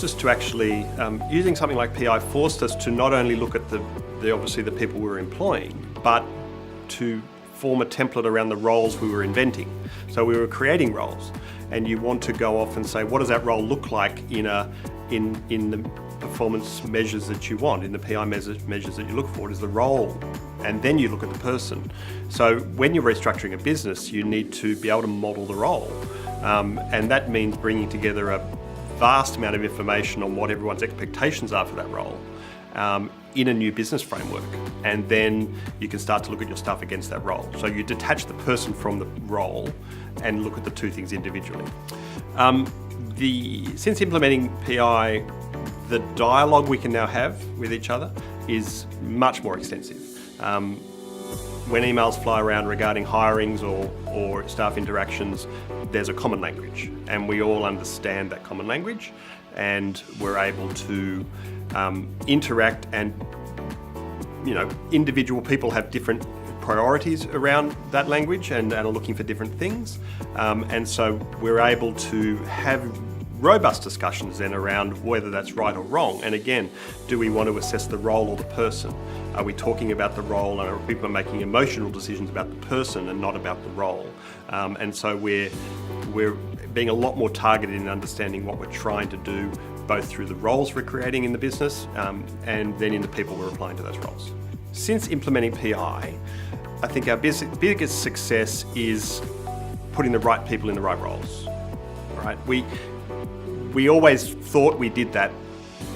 forced us to actually, using something like PI forced us to not only look at obviously the people we were employing, but to form a template around the roles we were inventing. So we were creating roles, and you want to go off and say, what does that role look like in the performance measures that you want, in the PI measures that you look for? Is the role, and then you look at the person. So when you're restructuring a business, you need to be able to model the role, and that means bringing together a vast amount of information on what everyone's expectations are for that role in a new business framework, and then you can start to look at your stuff against that role. So you detach the person from the role and look at the two things individually. Since implementing PI, the dialogue we can now have with each other is much more extensive. When emails fly around regarding hirings or staff interactions, there's a common language, and we all understand that common language, and we're able to interact, and individual people have different priorities around that language and are looking for different things, and so we're able to have robust discussions then around whether that's right or wrong. And again, do we want to assess the role or the person? Are we talking about the role, and are people making emotional decisions about the person and not about the role? And so we're being a lot more targeted in understanding what we're trying to do, both through the roles we're creating in the business and then in the people we're applying to those roles. Since implementing PI, I think our biggest success is putting the right people in the right roles. Right? We always thought we did that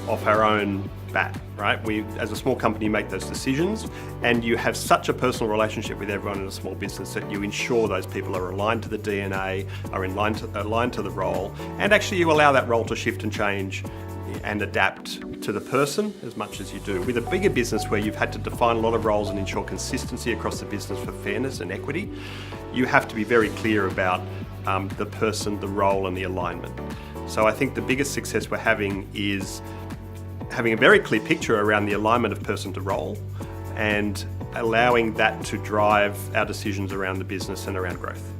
off our own bat, right? We, as a small company, make those decisions, and you have such a personal relationship with everyone in a small business that you ensure those people are aligned to the DNA, are aligned to the role, and actually you allow that role to shift and change and adapt to the person as much as you do. With a bigger business where you've had to define a lot of roles and ensure consistency across the business for fairness and equity, you have to be very clear about the person, the role, and the alignment. So I think the biggest success we're having is having a very clear picture around the alignment of person to role, and allowing that to drive our decisions around the business and around growth.